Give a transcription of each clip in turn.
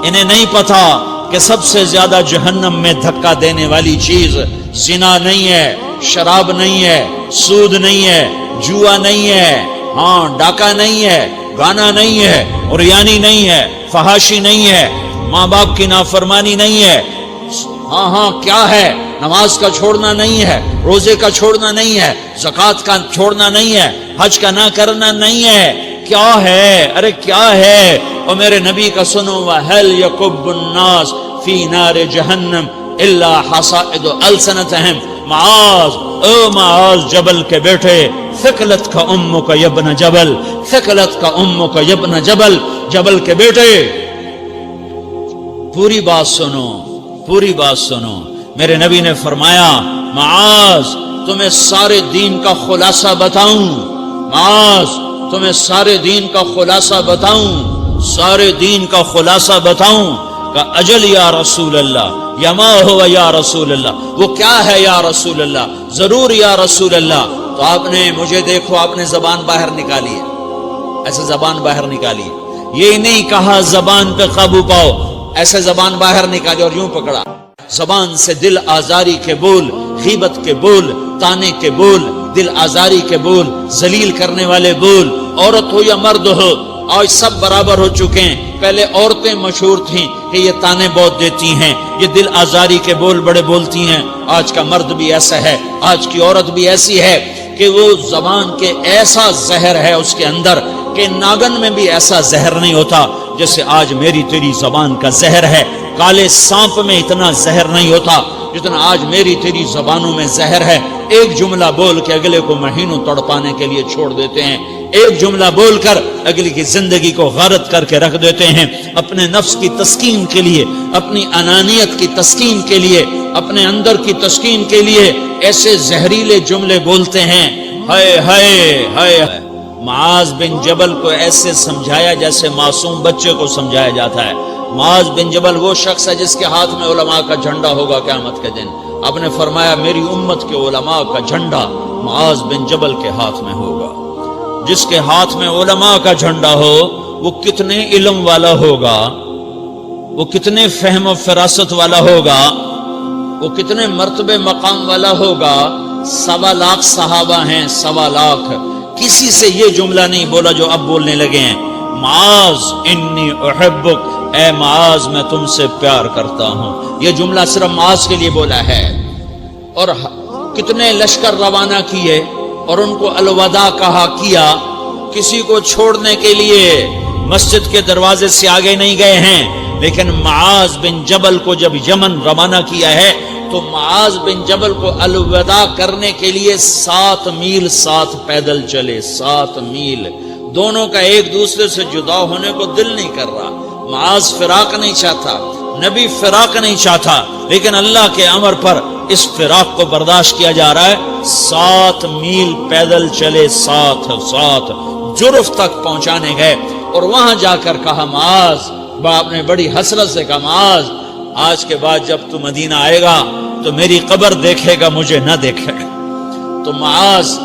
انہیں نہیں پتا کہ سب سے زیادہ جہنم میں دھکا دینے والی چیز زنا نہیں ہے، شراب نہیں ہے، سود نہیں ہے، جوا نہیں ہے، ہاں ڈاکہ نہیں ہے، گانا نہیں ہے، عریانی نہیں ہے، فحاشی نہیں ہے، ماں باپ کی نافرمانی نہیں ہے، ہاں کیا ہے، نماز کا چھوڑنا نہیں ہے، روزے کا چھوڑنا نہیں ہے، زکوٰۃ کا چھوڑنا نہیں ہے، حج کا نہ کرنا نہیں ہے، کیا ہے؟ ارے کیا ہے؟ اور میرے نبی کا سنو، وَهَلْ يَكُبُّ النَّاسِ فِي نَارِ جَهَنَّمَ إِلَّا حَصَائِدُ أَلْسِنَتِهِمْ معاذ، او معاذ جبل کے بیٹے، ثقلت کا امک یبن جبل، ثقلت کا امک یبن جبل، جبل کے بیٹے پوری بات سنو، پوری بات سنو۔ میرے نبی نے فرمایا، معاذ تمہیں سارے دین کا خلاصہ بتاؤں، معاذ تمہیں سارے دین کا خلاصہ بتاؤں، سارے دین کا خلاصہ بتاؤں؟ کہ اجل یا رسول اللہ، یا ما ہوا یا رسول اللہ، وہ کیا ہے یا رسول اللہ؟ ضرور یا رسول اللہ۔ تو آپ نے مجھے دیکھو، آپ نے زبان باہر نکالی ہے، ایسے زبان باہر نکالی ہے، یہ نہیں کہا زبان پہ قابو پاؤ، ایسے زبان باہر نکالی اور یوں پکڑا۔ زبان سے دل آزاری کے بول، غیبت کے بول، تانے کے بول، دل آزاری کے بول، ذلیل کرنے والے بول، عورت ہو یا مرد ہو، آج سب برابر ہو چکے ہیں۔ پہلے عورتیں مشہور تھیں کہ یہ تانے بہت دیتی ہیں، یہ دل آزاری کے بول بڑے بولتی ہیں۔ آج کا مرد بھی ایسا ہے، آج کی عورت بھی ایسی ہے کہ وہ زبان کے ایسا زہر ہے اس کے اندر کہ ناگن میں بھی ایسا زہر نہیں ہوتا جیسے آج میری تیری زبان کا زہر ہے۔ کالے سانپ میں اتنا زہر نہیں ہوتا جتنا آج میری تیری زبانوں میں زہر ہے۔ ایک جملہ بول کے اگلے کو مہینوں تڑپانے کے لیے چھوڑ دیتے ہیں، ایک جملہ بول کر اگلی کی زندگی کو غارت کر کے رکھ دیتے ہیں، اپنے نفس کی تسکین کے لیے، اپنی انانیت کی تسکین کے لیے، اپنے اندر کی تسکین کے لیے ایسے زہریلے جملے بولتے ہیں۔ ہائے ہائے ہائے۔ معاذ بن جبل کو ایسے سمجھایا جیسے معصوم بچے کو سمجھایا جاتا ہے۔ معاذ بن جبل وہ شخص ہے جس کے ہاتھ میں علماء کا جھنڈا ہوگا قیامت کے دن۔ آپ نے فرمایا میری امت کے علماء کا جھنڈا معاذ بن جبل کے ہاتھ میں ہوگا۔ جس کے ہاتھ میں علماء کا جھنڈا ہو وہ کتنے علم والا ہوگا، وہ کتنے فہم و فراست والا ہوگا، وہ کتنے مرتبے مقام والا ہوگا۔ 1.25 لاکھ صحابہ ہیں، 1.25 لاکھ، کسی سے یہ جملہ نہیں بولا جو اب بولنے لگے ہیں، معاذ انی احبک، اے معاذ میں تم سے پیار کرتا ہوں۔ یہ جملہ صرف معاذ کے لیے بولا ہے۔ اور کتنے لشکر روانہ کیے اور ان کو الوداع کہا کیا، کسی کو چھوڑنے کے لیے مسجد کے دروازے سے آگے نہیں گئے ہیں، لیکن معاذ بن جبل کو جب یمن روانہ کیا ہے تو معاذ بن جبل کو الوداع کرنے کے لیے 7 میل ساتھ پیدل چلے، 7 میل۔ دونوں کا ایک دوسرے سے جدا ہونے کو دل نہیں کر رہا۔ معاذ فراق نہیں چاہتا، نبی فراق نہیں چاہتا، لیکن اللہ کے امر پر اس فراق کو برداشت کیا جا رہا ہے۔ 7 میل پیدل چلے، 7 جرف تک پہنچانے گئے اور وہاں جا کر کہا معاذ، باپ نے بڑی حسرت سے کہا معاذ آج کے بعد جب تو مدینہ آئے گا تو میری قبر دیکھے گا، مجھے نہ دیکھے گا۔ تو معاذ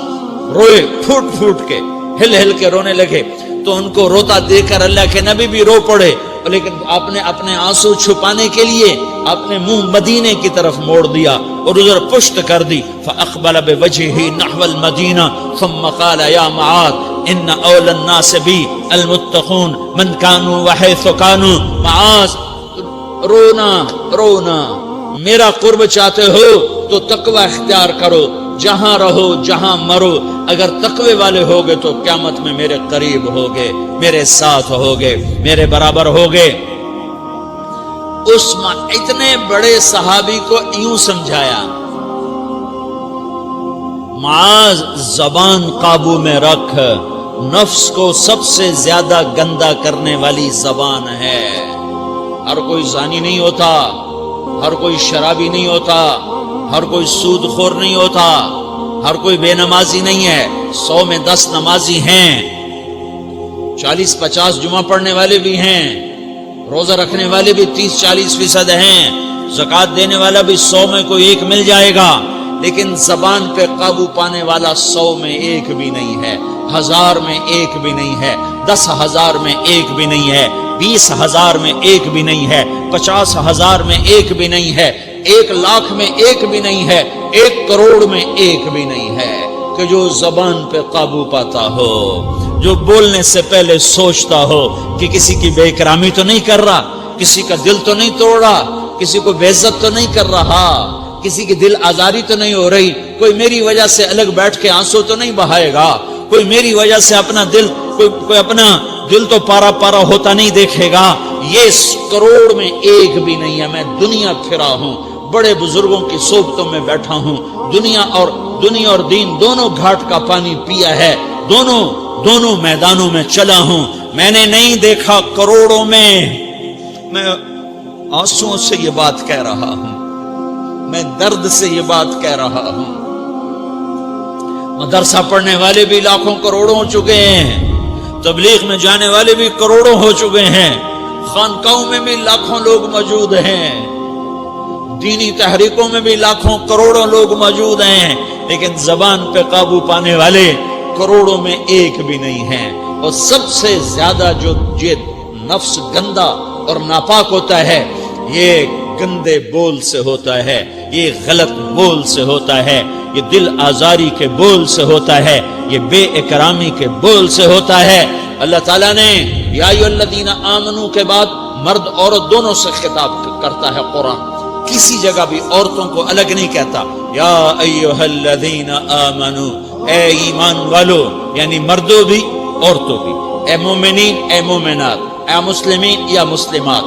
روئے، پھوٹ پھوٹ کے، ہل ہل کے رونے لگے۔ تو ان کو روتا دیکھ کر اللہ کے نبی بھی رو پڑے، لیکن آپ نے اپنے آنسو چھپانے کے لیے اپنے منہ مدینے کی طرف موڑ دیا اور ادھر پشت کر دی۔ فاقبل بوجهه نحو المدینہ ثم قال یا معاذ ان اول الناس بی المتقون من كانوا وحيث كانوا۔ معاذ رونا، میرا قرب چاہتے ہو تو تقوی اختیار کرو، جہاں رہو جہاں مرو، اگر تقوی والے ہوگے تو قیامت میں میرے قریب ہوگے، میرے ساتھ ہوگے، میرے برابر ہوگے۔ اس اتنے بڑے صحابی کو یوں سمجھایا، معاذ زبان قابو میں رکھ، نفس کو سب سے زیادہ گندا کرنے والی زبان ہے۔ ہر کوئی زانی نہیں ہوتا، ہر کوئی شرابی نہیں ہوتا، ہر کوئی سود خور نہیں ہوتا، ہر کوئی بے نمازی نہیں ہے۔ 100 میں 10 نمازی ہیں، 40-50 جمعہ پڑھنے والے بھی ہیں، روزہ رکھنے والے بھی 30-40% ہیں، زکوٰۃ دینے والا بھی 100 میں کوئی ایک مل جائے گا، لیکن زبان پہ قابو پانے والا 100 میں ایک بھی نہیں ہے، 1000 میں ایک بھی نہیں ہے، 10,000 میں ایک بھی نہیں ہے، 20,000 میں ایک بھی نہیں ہے، 50,000 میں ایک بھی نہیں ہے، 1,00,000 میں ایک بھی نہیں ہے، 1 کروڑ میں ایک بھی نہیں ہے کہ جو زبان پہ قابو پاتا ہو، جو بولنے سے پہلے سوچتا ہو کہ کسی کی بے اکرامی تو نہیں کر رہا، کسی کا دل تو نہیں توڑ رہا، کسی کو بے عزت تو نہیں کر رہا، کسی کی دل آزاری تو نہیں ہو رہی، کوئی میری وجہ سے الگ بیٹھ کے آنسو تو نہیں بہائے گا، کوئی میری وجہ سے اپنا دل کوئی اپنا دل تو پارا پارا ہوتا نہیں دیکھے گا۔ یہ 1 کروڑ میں ایک بھی نہیں ہے۔ میں دنیا پھرا ہوں، بڑے بزرگوں کی صحبتوں میں بیٹھا ہوں، دنیا اور دین دونوں گھاٹ کا پانی پیا ہے، دونوں میدانوں میں چلا ہوں، میں نے نہیں دیکھا کروڑوں میں۔ میں آنسوؤں سے یہ بات کہہ رہا ہوں، میں درد سے یہ بات کہہ رہا ہوں۔ مدرسہ پڑھنے والے بھی لاکھوں کروڑوں ہو چکے ہیں، تبلیغ میں جانے والے بھی کروڑوں ہو چکے ہیں، خانقاہوں میں بھی لاکھوں لوگ موجود ہیں، دینی تحریکوں میں بھی لاکھوں کروڑوں لوگ موجود ہیں، لیکن زبان پہ قابو پانے والے کروڑوں میں ایک بھی نہیں ہیں۔ اور سب سے زیادہ جو یہ نفس گندا اور ناپاک ہوتا ہے، یہ گندے بول سے ہوتا ہے، یہ غلط بول سے ہوتا ہے، یہ دل آزاری کے بول سے ہوتا ہے، یہ بے اکرامی کے بول سے ہوتا ہے۔ اللہ تعالیٰ نے یا ایھا الذین آمنو کے بعد مرد عورت دونوں سے خطاب کرتا ہے قرآن، کسی جگہ بھی عورتوں کو الگ نہیں کہتا۔ یا ایھا الذین آمنو، اے ایمان والو، یعنی مردوں بھی عورتوں بھی، اے مومنین اے مومنات، اے مسلمین یا مسلمات،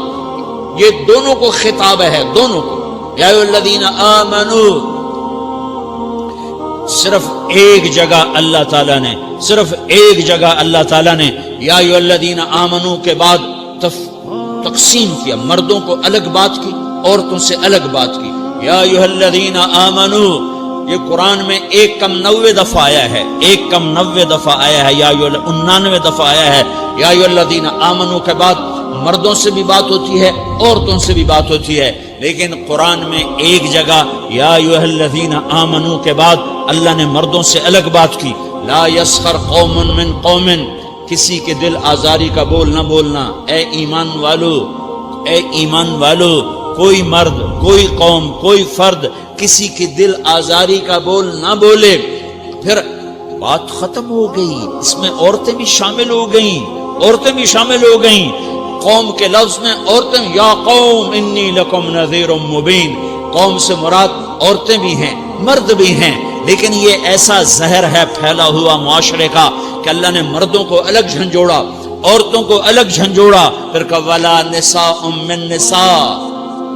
یہ دونوں کو خطاب ہے، دونوں کو۔ یا ایھا الذین آمنو، صرف ایک جگہ اللہ تعالیٰ نے یا ایھا الذین آمنو کے بعد تقسیم کیا، مردوں کو الگ بات کی، عورتوں سے الگ بات کی۔ یا ایھا الذین آمنو، یہ قرآن میں 1 کم 90 دفعہ آیا ہے، 1 کم 90 دفعہ آیا ہے، یا 99 دفعہ آیا ہے۔ یا ایھا الذین آمنو کے بعد مردوں سے بھی بات ہوتی ہے، عورتوں سے بھی بات ہوتی ہے، لیکن قرآن میں ایک جگہ یا ایھا الذین آمنو کے بعد اللہ نے مردوں سے الگ بات کی۔ لا یسخر قوم من قوم، کسی کے دل آزاری کا بول نہ بولنا۔ اے ایمان والو، کوئی مرد، کوئی قوم، کوئی فرد کسی کی دل آزاری کا بول نہ بولے۔ پھر بات ختم ہو گئی، اس میں عورتیں بھی شامل ہو گئیں، قوم کے لفظ میں عورتیں، یا قوم انی لکم نذیر مبین، قوم سے مراد عورتیں بھی ہیں، مرد بھی ہیں، لیکن یہ ایسا زہر ہے پھیلا ہوا معاشرے کا کہ اللہ نے مردوں کو الگ جھنجھوڑا، عورتوں کو الگ جھنجھوڑا، پھر کہ ولا نساء من نساء،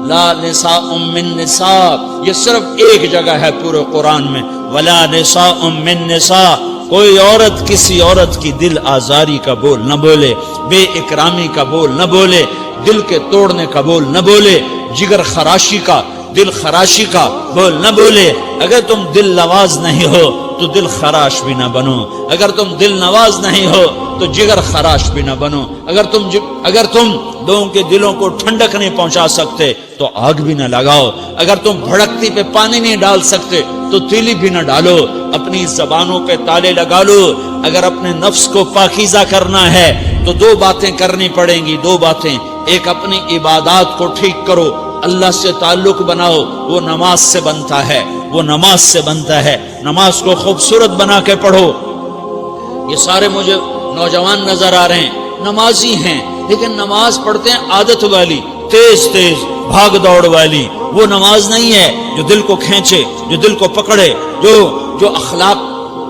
لا نساء من نساء، یہ صرف ایک جگہ ہے پورے قرآن میں، ولا نساء من نساء، کوئی عورت کسی عورت کی دل آزاری کا بول نہ بولے، بے اکرامی کا بول نہ بولے، دل کے توڑنے کا بول نہ بولے، جگر خراشی کا، دل خراشی کا بول نہ بولے۔ اگر تم دل نواز نہیں ہو تو دل خراش بھی نہ بنو، اگر تم دل نواز نہیں ہو تو جگر خراش بھی نہ بنو، اگر تم لوگوں کے دلوں کو ٹھنڈک نہیں پہنچا سکتے تو آگ بھی نہ لگاؤ، اگر تم بھڑکتی پہ پانی نہیں ڈال سکتے تو تیلی بھی نہ ڈالو، اپنی زبانوں پہ تالے لگا لو۔ اگر اپنے نفس کو پاکیزہ کرنا ہے تو 2 باتیں کرنی پڑیں گی، 2 باتیں، ایک اپنی عبادات کو ٹھیک کرو، اللہ سے تعلق بناؤ، وہ نماز سے بنتا ہے، نماز کو خوبصورت بنا کے پڑھو۔ یہ سارے مجھے نوجوان نظر آ رہے ہیں، نمازی ہیں، لیکن نماز پڑھتے ہیں عادت والی، تیز بھاگ دوڑ والی، وہ نماز نہیں ہے جو دل کو کھینچے، جو دل کو پکڑے، جو اخلاق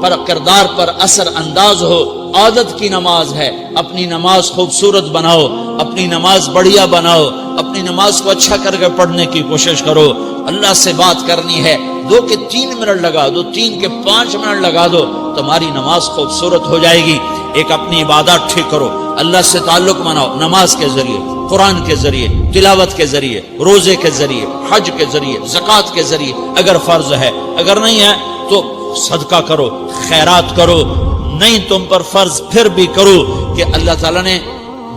پر، کردار پر اثر انداز ہو۔ عادت کی نماز ہے۔ اپنی نماز خوبصورت بناؤ، اپنی نماز بڑھیا بناؤ، اپنی نماز کو اچھا کر کے پڑھنے کی کوشش کرو۔ اللہ سے بات کرنی ہے، 2 کے 3 منٹ لگا دو، 3 کے 5 منٹ لگا دو، تمہاری نماز خوبصورت ہو جائے گی۔ ایک اپنی عبادات ٹھیک کرو، اللہ سے تعلق بناؤ، نماز کے ذریعے، قرآن کے ذریعے، تلاوت کے ذریعے، روزے کے ذریعے، حج کے ذریعے، زکوٰۃ کے ذریعے، اگر فرض ہے، اگر نہیں ہے تو صدقہ کرو، خیرات کرو، نہیں تم پر فرض پھر بھی کرو کہ اللہ تعالیٰ نے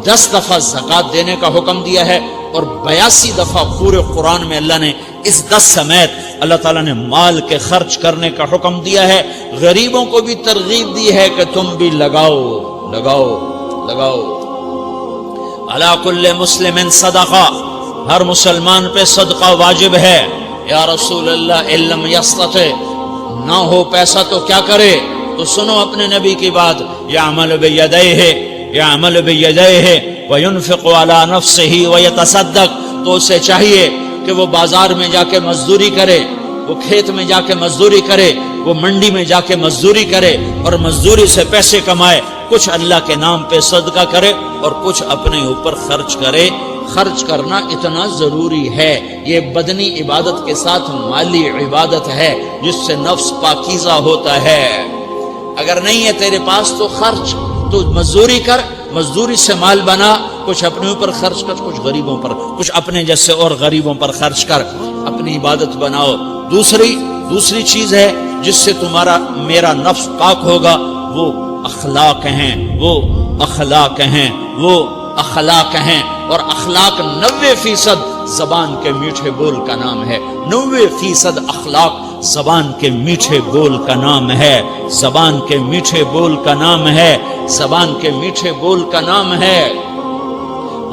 10 دفعہ زکوٰۃ دینے کا حکم دیا ہے اور 82 دفعہ پورے قرآن میں اللہ نے اس 10 سمیت اللہ تعالیٰ نے مال کے خرچ کرنے کا حکم دیا ہے۔ غریبوں کو بھی ترغیب دی ہے کہ تم بھی لگاؤ۔ علی کل مسلم صدقہ، ہر مسلمان پہ صدقہ واجب ہے۔ یا رسول اللہ ان لم یستطع، نہ ہو پیسہ تو کیا کرے؟ تو سنو اپنے نبی کی بات، یعمل بیدیہ، یعمل بیدیہ وینفق علی نفسہ ویتصدق، تو اسے چاہیے کہ وہ بازار میں جا کے مزدوری کرے، وہ کھیت میں جا کے مزدوری کرے، وہ منڈی میں جا کے مزدوری کرے اور مزدوری سے پیسے کمائے، کچھ اللہ کے نام پہ صدقہ کرے اور کچھ اپنے اوپر خرچ کرے۔ خرچ کرنا اتنا ضروری ہے، یہ بدنی عبادت کے ساتھ مالی عبادت ہے جس سے نفس پاکیزہ ہوتا ہے۔ اگر نہیں ہے تیرے پاس تو خرچ، تو مزدوری کر، مزدوری سے مال بنا، کچھ اپنے اوپر خرچ کر، کچھ غریبوں پر، کچھ اپنے جیسے اور غریبوں پر خرچ کر، اپنی عبادت بناؤ۔ دوسری چیز ہے جس سے تمہارا میرا نفس پاک ہوگا، وہ اخلاق ہیں، وہ اخلاق ہیں، وہ اخلاق ہیں۔ اور اخلاق 90% زبان کے میٹھے بول کا نام ہے، 90% اخلاق زبان کے میٹھے بول کا نام ہے، زبان کے میٹھے بول کا نام ہے، زبان کے میٹھے بول کا نام ہے۔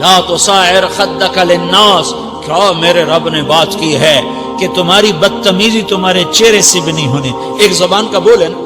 لا تصاعر خدک للناس، کیا میرے رب نے بات کی ہے کہ تمہاری بدتمیزی تمہارے چہرے سے بھی نہیں ہونی۔ ایک زبان کا بول ہے نا،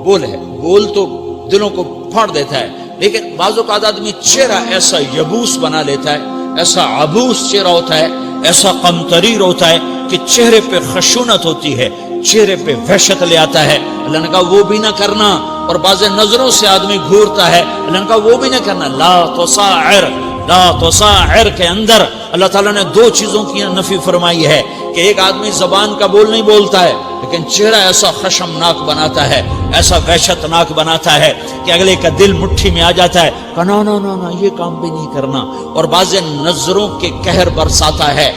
بول ہے، بول تو دلوں کو پھاڑ دیتا ہے، لیکن بعض اوقات آدمی چہرہ ایسا یبوس بنا لیتا ہے، ایسا عبوس چہرہ ہوتا ہے، ایسا قمطریر ہوتا ہے کہ چہرے پہ خشونت ہوتی ہے، چہرے پہ وحشت لے آتا ہے۔ اللہ نے کہا وہ بھی نہ کرنا، اور بعض نظروں سے آدمی گھورتا ہے، اللہ نے کہا وہ بھی نہ کرنا۔ لا تصاعر، لا تصاعر کے اندر اللہ تعالیٰ نے دو چیزوں کی نفی فرمائی ہے کہ ایک آدمی زبان کا بول نہیں بولتا ہے لیکن چہرہ ایسا خشمناک بناتا ہے، ایسا وحشتناک بناتا ہے کہ اگلے کا دل مٹھی میں آ جاتا ہے کہ نا نا نا نا یہ کام بھی نہیں کرنا۔ اور بعض نظروں کے قہر برساتا ہے،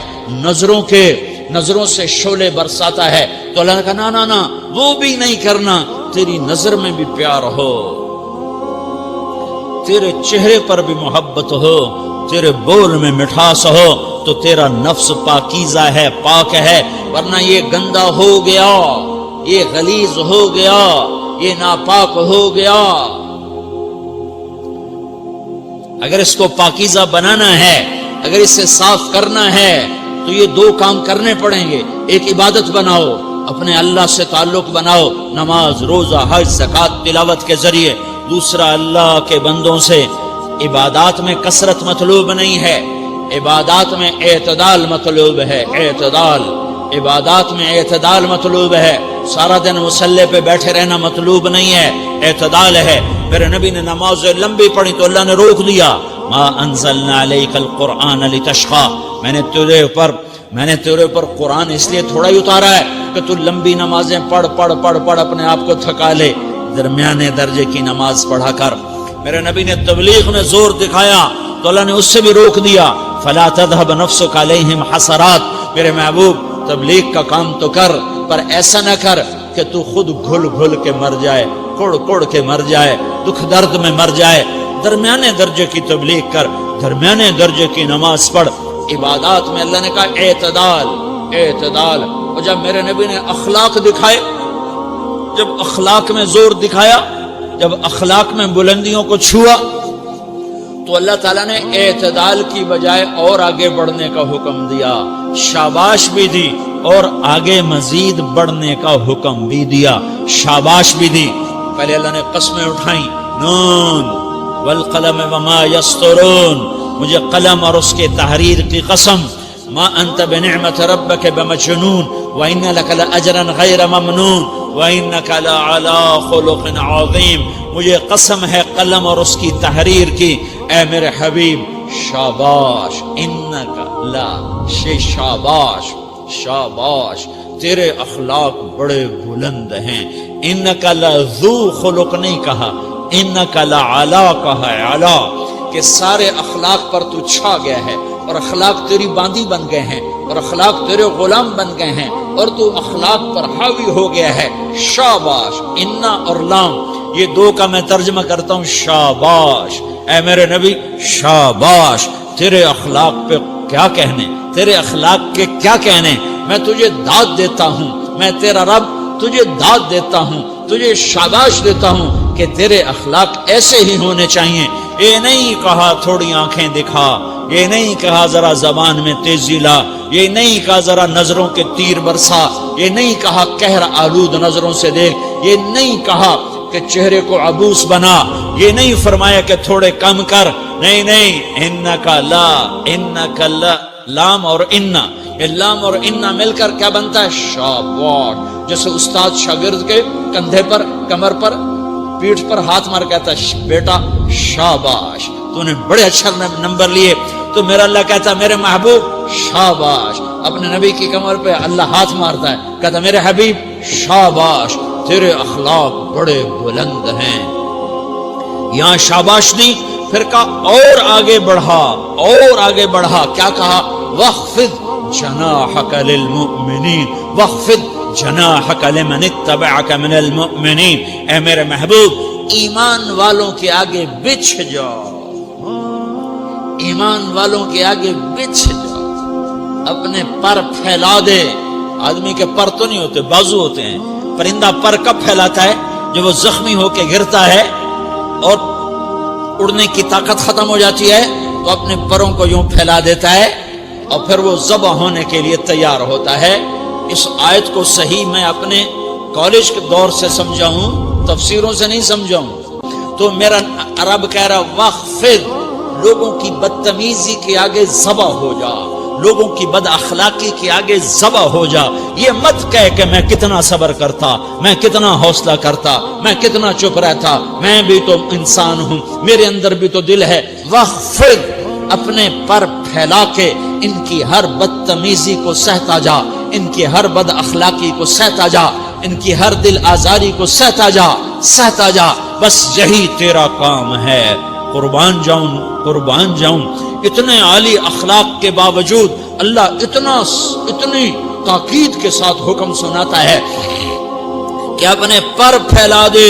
نظروں سے شعلے برساتا ہے، تو اللہ نے کہا نا نا نا وہ بھی نہیں کرنا۔ تیری نظر میں بھی پیار ہو، تیرے چہرے پر بھی محبت ہو، تیرے بول میں مٹھاس ہو، تو تیرا نفس پاکیزہ ہے، پاک ہے۔ ورنہ یہ گندا ہو گیا، یہ غلیظ ہو گیا، یہ ناپاک ہو گیا۔ اگر اس کو پاکیزہ بنانا ہے، اگر اسے صاف کرنا ہے تو یہ دو کام کرنے پڑیں گے۔ ایک عبادت بناؤ، اپنے اللہ سے تعلق بناؤ، نماز، روزہ، حج، زکوٰۃ، تلاوت کے ذریعے۔ دوسرا، اللہ کے بندوں سے عبادات میں کثرت مطلوب نہیں ہے، عبادات میں اعتدال مطلوب ہے، اعتدال، عبادات میں اعتدال مطلوب ہے۔ سارا دن مصلی پہ بیٹھے رہنا مطلوب نہیں ہے، اعتدال ہے۔ میرے نبی نے نماز لمبی پڑھی تو اللہ نے روک دیا، ما انزلنا علیک القرآن لتشقی، میں نے تیرے اوپر قرآن اس لیے تھوڑا ہی اتارا ہے کہ تو لمبی نمازیں پڑھ اپنے آپ کو تھکا لے، درمیانے درجے کی نماز پڑھا کر۔ میرے نبی نے تبلیغ میں زور دکھایا تو اللہ نے اس سے بھی روک دیا، فلا تذهب نفسك علیہم حسرات، میرے محبوب تبلیغ کا کام تو کر، پر ایسا نہ کر کہ تو خود گھل کے مر جائے، کڑ کے مر جائے، دکھ درد میں مر جائے۔ درمیانے درجے کی تبلیغ کر، درمیانے درجے کی نماز پڑھ۔ عبادات میں اللہ نے کہا اعتدال، اعتدال۔ اور جب میرے نبی نے اخلاق دکھائے، جب اخلاق میں زور دکھایا، جب اخلاق میں بلندیوں کو چھوا، تو اللہ تعالیٰ نے اعتدال کی بجائے اور آگے بڑھنے کا حکم دیا، شاباش بھی دی اور آگے مزید بڑھنے کا حکم بھی دیا، شاباش بھی دی۔ پہلے اللہ نے قسمیں اٹھائیں، نون والقلم وما یسطرون، مجھے قلم اور اس کے تحریر کی قسم، ما انت بنعمت ربک بمجنون وان لک لاجرا غیر ممنون وانک لعلی خلق عظیم، مجھے قسم ہے قلم اور اس کی تحریر کی، اے میرے حبیب شاباش، انک لا شاباش، شاباش، تیرے اخلاق بڑے بلند ہیں۔ انک لذو خلق نہیں کہا، انک لعلی کہا ہے، علا، کہ سارے اخلاق پر تو چھا گیا ہے اور اخلاق تیری باندی بن گئے ہیں اور اخلاق تیرے غلام بن گئے ہیں اور تو اخلاق پر حاوی ہو گیا ہے۔ شاباش، انا اور لام، یہ دو کا میں ترجمہ کرتا ہوں، شاباش، اے میرے نبی شاباش، تیرے اخلاق پہ کیا کہنے، تیرے اخلاق کے کیا کہنے۔ میں تجھے داد دیتا ہوں، میں تیرا رب تجھے داد دیتا ہوں، تجھے شاباش دیتا ہوں کہ تیرے اخلاق ایسے ہی ہونے چاہیے۔ یہ نہیں کہا تھوڑی آنکھیں دکھا، یہ نہیں کہا ذرا زبان میں تیزی لا، یہ نہیں کہا ذرا نظروں کے تیر برسا، یہ نہیں کہا قہر آلود نظروں سے دیکھ، یہ نہیں کہا کہ چہرے کو عبوس بنا، یہ نہیں فرمایا کہ تھوڑے کم کر، نہیں نہیں، انکا لا، انکا لا، لام اور انا، یہ لام اور انا مل کر کیا بنتا ہے؟ شاباش. جیسے استاد شاگرد کے کندھے پر، کمر پر، پیٹھ پر ہاتھ مار کہتا ہے بیٹا شاباش تو نے بڑے اچھا نمبر لیے، تو میرا اللہ کہتا ہے میرے محبوب شاباش. اپنے نبی کی کمر پہ اللہ ہاتھ مارتا ہے، کہتا ہے میرے حبیب شاباش تیرے اخلاق بڑے بلند ہیں. یہاں شاباش دی، پھر کہا اور آگے بڑھا، اور آگے بڑھا، کیا کہا؟ وَخْفِضْ جَنَاحَكَ لِلْمُؤْمِنِينَ وَخْفِضْ جَنَاحَكَ لِمَنِ اتَّبَعَكَ مِنَ الْمُؤْمِنِينَ. اے میرے محبوب ایمان والوں کے آگے بچھ جاؤ، ایمان والوں کے آگے بچھ جاؤ، اپنے پر پھیلا دے. آدمی کے پر تو نہیں ہوتے، بازو ہوتے ہیں. پرندہ پر کب پھیلاتا ہے؟ جب وہ زخمی ہو کے گرتا ہے اور اڑنے کی طاقت ختم ہو جاتی ہے تو اپنے پروں کو یوں پھیلا دیتا ہے اور پھر وہ ذبح ہونے کے لیے تیار ہوتا ہے. اس آیت کو صحیح میں اپنے کالج کے دور سے سمجھا ہوں، تفسیروں سے نہیں سمجھا ہوں. تو میرا عرب کہہ رہا وَخْفِضْ، لوگوں کی بدتمیزی کے آگے ذبح ہو جا، لوگوں کی بد اخلاقی کے آگے ذبح ہو جا. یہ مت کہہ کہ میں کتنا صبر کرتا، میں کتنا حوصلہ کرتا، میں کتنا چپ رہتا، میں بھی تو انسان ہوں، میرے اندر بھی تو دل ہے. وَخْفِضْ، اپنے پر پھیلا کے ان کی ہر بدتمیزی کو سہتا جا، ان کی ہر بد اخلاقی کو سہتا جا، ان کی ہر دل آزاری کو سہتا جا، سہتا جا. بس یہی تیرا کام ہے. قربان جاؤں، قربان جاؤں. اتنے عالی اخلاق کے باوجود اللہ اتنی تاکید کے ساتھ حکم سناتا ہے کہ اپنے پر پھیلا دے،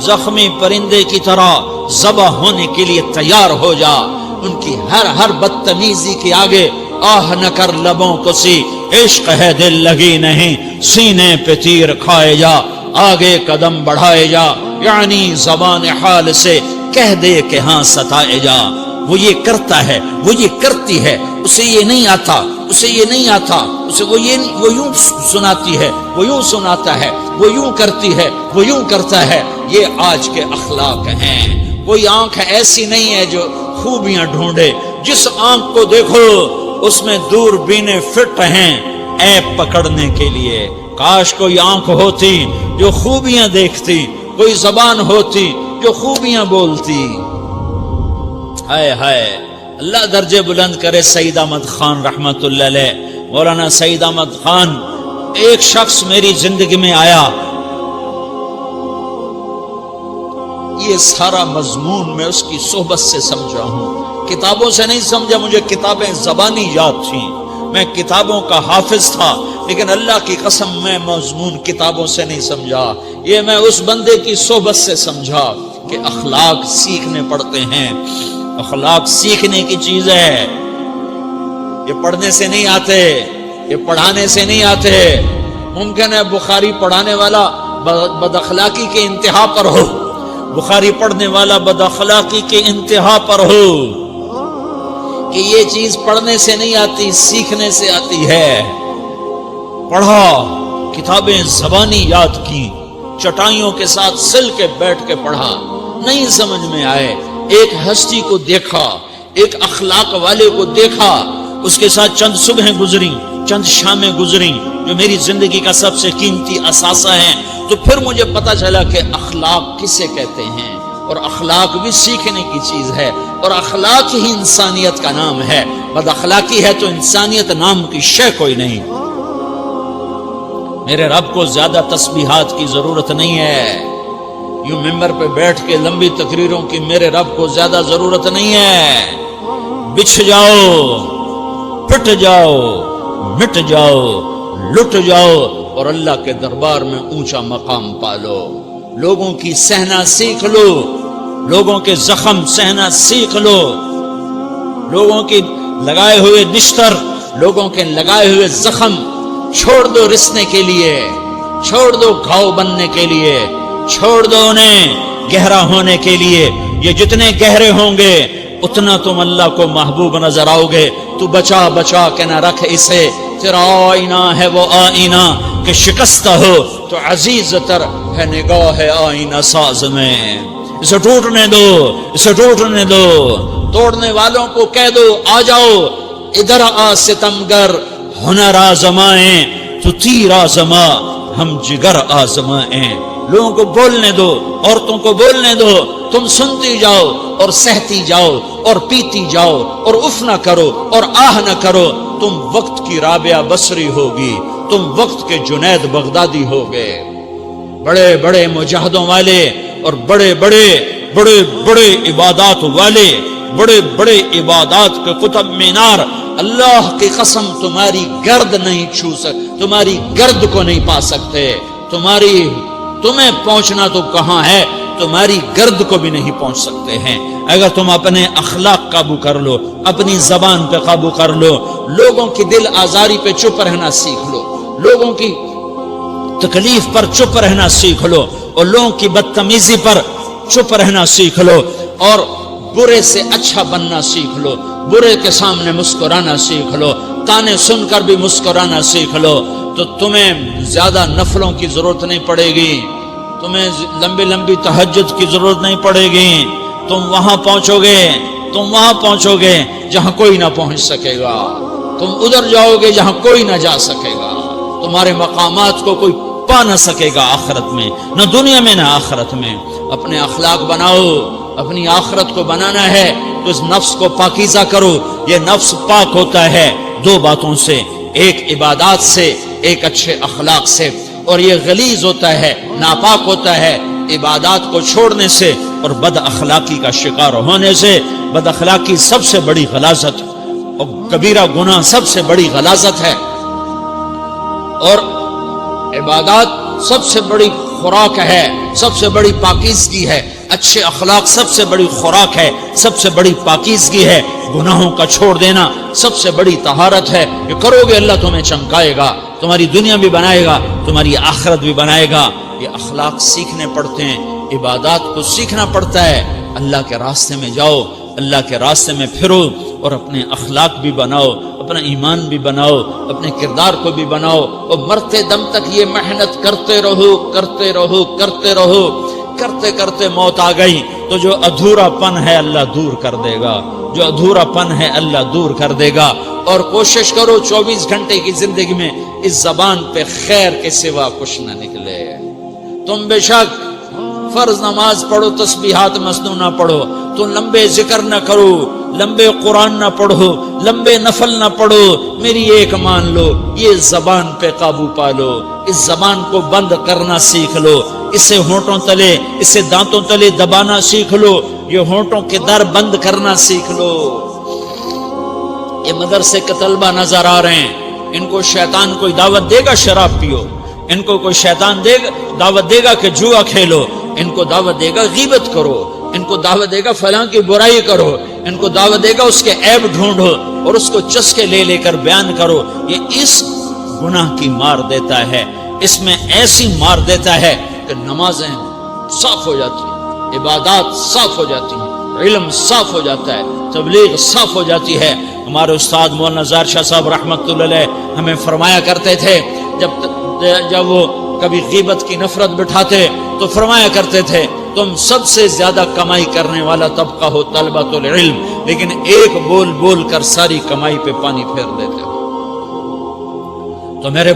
زخمی پرندے کی طرح ذبح ہونے کے لیے تیار ہو جا. ان کی ہر بدتمیزی کے آگے آہ نہ کر لبوں کو سی، عشق ہے دل لگی نہیں، سینے پہ تیر کھائے جا، آگے قدم بڑھائے جا، یعنی زبان حال سے کہہ دے کہ ہاں ستائے جا. وہ یہ کرتا ہے، وہ یہ کرتی ہے، اسے یہ نہیں آتا، اسے یہ نہیں آتا، اسے وہ یوں سناتی ہے، وہ یوں سناتا ہے، وہ یوں کرتی ہے، وہ یوں کرتا ہے. یہ آج کے اخلاق ہیں. کوئی آنکھ ایسی نہیں ہے جو خوبیاں ڈھونڈے. جس آنکھ کو دیکھو اس میں دوربینیں فٹ ہیں عیب پکڑنے کے لیے. کاش کوئی آنکھ ہوتی جو خوبیاں دیکھتی، کوئی زبان ہوتی جو خوبیاں بولتی. ہائے ہائے، اللہ درجے بلند کرے سعید احمد خان رحمت اللہ علیہ. مولانا سعید احمد خان، ایک شخص میری زندگی میں آیا، یہ سارا مضمون میں اس کی صحبت سے سمجھا ہوں، کتابوں سے نہیں سمجھا. مجھے کتابیں زبانی یاد تھیں، میں کتابوں کا حافظ تھا، لیکن اللہ کی قسم میں مضمون کتابوں سے نہیں سمجھا. یہ میں اس بندے کی صحبت سے سمجھا کہ اخلاق سیکھنے پڑتے ہیں. اخلاق سیکھنے کی چیز ہے، یہ پڑھنے سے نہیں آتے، یہ پڑھانے سے نہیں آتے. ممکن ہے بخاری پڑھانے والا بد اخلاقی کے انتہا پر ہو، بخاری پڑھنے والا بد اخلاقی کے انتہا پر ہو، کہ یہ چیز پڑھنے سے نہیں آتی، سیکھنے سے آتی ہے. پڑھا، کتابیں زبانی یاد کی، چٹائیوں کے ساتھ سل کے بیٹھ کے پڑھا، نہیں سمجھ میں آئے. ایک ہستی کو دیکھا، ایک اخلاق والے کو دیکھا، اس کے ساتھ چند صبحیں گزری، چند شامیں گزری جو میری زندگی کا سب سے قیمتی اثاثہ ہیں. تو پھر مجھے پتا چلا کہ اخلاق کسے کہتے ہیں، اور اخلاق بھی سیکھنے کی چیز ہے، اور اخلاق ہی انسانیت کا نام ہے. بد اخلاقی ہے تو انسانیت نام کی شے کوئی نہیں. میرے رب کو زیادہ تسبیحات کی ضرورت نہیں ہے، یوں ممبر پہ بیٹھ کے لمبی تقریروں کی میرے رب کو زیادہ ضرورت نہیں ہے. بچھ جاؤ، پٹ جاؤ، مٹ جاؤ، لٹ جاؤ، اور اللہ کے دربار میں اونچا مقام پالو. لوگوں کی سہنا سیکھ لو، لوگوں کے زخم سہنا سیکھ لو، لوگوں کی لگائے ہوئے نشتر، لوگوں کے لگائے ہوئے زخم چھوڑ دو رسنے کے لیے، چھوڑ دو گھاؤ بننے کے لیے، چھوڑ دو انہیں گہرا ہونے کے لیے یہ جتنے گہرے ہوں گے اتنا تم اللہ کو محبوب نظر آؤ گے. تو بچا بچا کے نہ رکھ اسے، تیرا آئینہ ہے وہ آئینہ کہ شکستہ ہو تو عزیز تر ہے نگاہ آئینہ ساز میں. اسے ٹوٹنے دو، اسے ٹوٹنے دو. توڑنے والوں کو کہہ دو آ جاؤ ادھر آ ستمگر، ہنر آزمائیں تو تیر آزما، ہم جگر آزمائیں. لوگوں کو بولنے دو، عورتوں کو بولنے دو، تم سنتی جاؤ اور سہتی جاؤ اور پیتی جاؤ اور اف نہ کرو اور آہ نہ کرو. تم وقت کی رابعہ بصری ہوگی، تم وقت کے جنید بغدادی ہوگے. بڑے بڑے مجاہدوں والے اور بڑے بڑے بڑے بڑے عبادات والے، بڑے بڑے عبادات کے قطب مینار، اللہ کی قسم تمہاری گرد نہیں چھو سکتے، تمہاری گرد کو نہیں پا سکتے. تمہیں پہنچنا تو کہاں ہے، تمہاری گرد کو بھی نہیں پہنچ سکتے ہیں. اگر تم اپنے اخلاق قابو کر لو، اپنی زبان پہ قابو کر لو، لوگوں کی دل آزاری پہ چپ رہنا سیکھ لو، لوگوں کی تکلیف پر چپ رہنا سیکھ لو اور لوگوں کی بدتمیزی پر چپ رہنا سیکھ لو اور برے سے اچھا بننا سیکھ لو، برے کے سامنے مسکرانا سیکھ لو، تانے سن کر بھی مسکرانا سیکھ لو، تو تمہیں زیادہ نفلوں کی ضرورت نہیں پڑے گی، تمہیں لمبی لمبی تہجد کی ضرورت نہیں پڑے گی. تم وہاں پہنچو گے جہاں کوئی نہ پہنچ سکے گا. تم ادھر جاؤ گے جہاں کوئی نہ جا سکے گا. تمہارے مقامات کو کوئی پا نہ سکے گا آخرت میں، نہ دنیا میں نہ آخرت میں. اپنے اخلاق بناؤ، اپنی آخرت کو بنانا ہے تو اس نفس کو پاکیزہ کرو. یہ نفس پاک ہوتا ہے دو باتوں سے، ایک عبادات سے، ایک اچھے اخلاق سے، اور یہ غلیظ ہوتا ہے، ناپاک ہوتا ہے عبادات کو چھوڑنے سے اور بد اخلاقی کا شکار ہونے سے. بد اخلاقی سب سے بڑی غلاظت اور کبیرہ گناہ سب سے بڑی غلاظت ہے، اور عبادات سب سے بڑی خوراک ہے، سب سے بڑی پاکیزگی ہے. اچھے اخلاق سب سے بڑی خوراک ہے، سب سے بڑی پاکیزگی ہے. گناہوں کا چھوڑ دینا سب سے بڑی طہارت ہے. یہ کرو گے اللہ تمہیں چمکائے گا، تمہاری دنیا بھی بنائے گا، تمہاری آخرت بھی بنائے گا. یہ اخلاق سیکھنے پڑتے ہیں، عبادات کو سیکھنا پڑتا ہے. اللہ کے راستے میں جاؤ، اللہ کے راستے میں پھرو اور اپنے اخلاق بھی بناؤ، اپنا ایمان بھی بناؤ، اپنے کردار کو بھی بناؤ، اور مرتے دم تک یہ محنت کرتے رہو کرتے رہو کرتے رہو. کرتے کرتے موت آ گئی تو جو ادھورا پن ہے اللہ دور کر دے گا، جو ادھورا پن ہے اللہ دور کر دے گا. اور کوشش کرو 24 گھنٹے کی زندگی میں اس زبان پہ خیر کے سوا کچھ نہ نکلے. تم بے شک فرض نماز پڑھو، تسبیحات مسنون نہ پڑھو، تو لمبے ذکر نہ کرو، لمبے قرآن نہ پڑھو، لمبے نفل نہ پڑھو. میری ایک مان لو، یہ زبان پہ قابو پا لو، اس زبان کو بند کرنا سیکھ لو، اسے ہونٹوں تلے، اسے دانتوں تلے دبانا سیکھ لو، یہ ہونٹوں کے در بند کرنا سیکھ لو. یہ مدرسے کے طلبہ نظر آ رہے ہیں، ان کو شیطان کوئی دعوت دے گا شراب پیو، ان کو کوئی شیطان دعوت دے گا کہ جوا کھیلو، ان کو دعوت دے گا غیبت کرو، ان کو دعوت دے گا فلاں کی برائی کرو، ان کو دعوت دے گا اس کے عیب ڈھونڈو اور اس کو چسکے لے لے کر بیان کرو. یہ اس گناہ کی مار دیتا ہے، اس میں ایسی مار دیتا ہے کہ نمازیں صاف ہو جاتی ہیں، عبادات صاف ہو جاتی ہیں، علم صاف ہو جاتا ہے، تبلیغ صاف ہو جاتی ہے. ہمارے استاد مولانا زار شاہ صاحب رحمۃ اللہ علیہ ہمیں فرمایا کرتے تھے، جب وہ کبھی غیبت کی نفرت بٹھاتے تو فرمایا کرتے تھے تم سب سے زیادہ کمائی کرنے والا طبقہ ہو طلبۃ العلم، لیکن ایک بول بول کر ساری کمائی پہ پانی پھیر دیتے ہو. تو میرے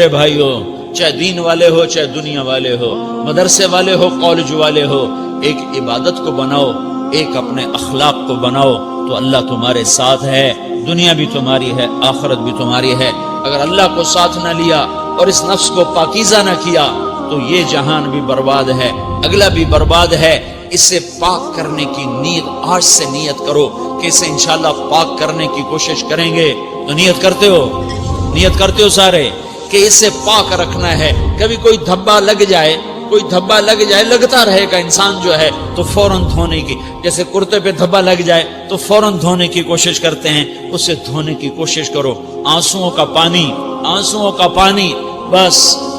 بھائیوں چاہے دین والے ہو، چاہے دنیا والے ہو، مدرسے والے ہو، کالج والے ہو، ایک عبادت کو بناؤ، ایک اپنے اخلاق کو بناؤ تو اللہ تمہارے ساتھ ہے. دنیا بھی تمہاری ہے، آخرت بھی تمہاری ہے. اگر اللہ کو ساتھ نہ لیا اور اس نفس کو پاکیزہ نہ کیا تو یہ جہان بھی برباد ہے، اگلا بھی برباد ہے. اسے پاک کرنے کی نیت آج سے نیت کرو کہ اسے انشاءاللہ پاک کرنے کی کوشش کریں گے. تو نیت کرتے ہو سارے کہ اسے پاک رکھنا ہے. کبھی کوئی دھبا لگ جائے، لگتا رہے گا انسان جو ہے تو فوراً دھونے کی، جیسے کرتے پہ دھبا لگ جائے تو فوراً دھونے کی کوشش کرتے ہیں، اسے دھونے کی کوشش کرو. آنسوؤں کا پانی بس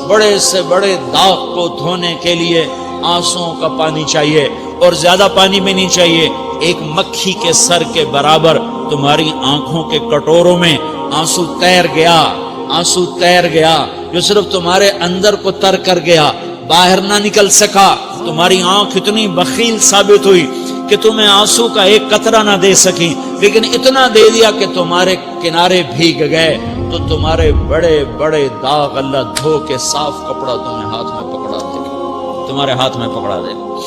بڑے سے بڑے داغ کو دھونے کے لیے آنسوؤں کا پانی چاہیے، اور زیادہ پانی بھی نہیں چاہیے، ایک مکھی کے سر کے برابر تمہاری آنکھوں کے کٹوروں میں آنسو تیر گیا، آنسو تیر گیا جو صرف تمہارے اندر کو تر کر گیا، باہر نہ نکل سکا۔ تمہاری آنکھ اتنی بخیل ثابت ہوئی کہ تمہیں آنسو کا ایک قطرہ نہ دے سکی، لیکن اتنا دے دیا کہ تمہارے کنارے بھیگ گئے۔ تو تمہارے بڑے بڑے داغ اللہ دھو کے صاف کپڑا تمہیں ہاتھ میں پکڑا دے گا، تمہارے ہاتھ میں پکڑا دے گا۔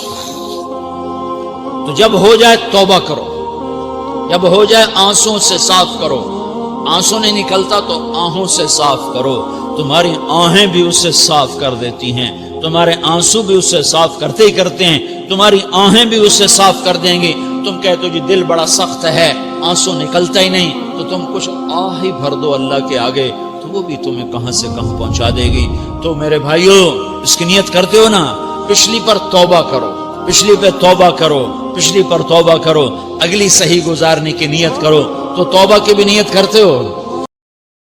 تو جب ہو جائے توبہ کرو، جب ہو جائے آنسوں سے صاف کرو، آنسو نہیں نکلتا تو آہوں سے صاف کرو، تمہاری آہیں بھی اسے صاف کر دیتی ہیں، تمہارے آنسو بھی اسے صاف کرتے ہی کرتے ہیں، تمہاری آہیں بھی اسے صاف کر دیں گی۔ تم کہتے ہو جی دل بڑا سخت ہے، آنسو نکلتا ہی نہیں، تو تم کچھ آہ ہی بھر دو اللہ کے آگے، تو وہ بھی تمہیں کہاں سے کہاں پہنچا دے گی۔ تو میرے بھائیو، اس کی نیت کرتے ہو نا، پچھلی پر توبہ کرو، پچھلی پہ توبہ کرو، پچھلی پر توبہ کرو، اگلی صحیح گزارنے کی نیت کرو۔ تو توبہ کی بھی نیت کرتے ہو؟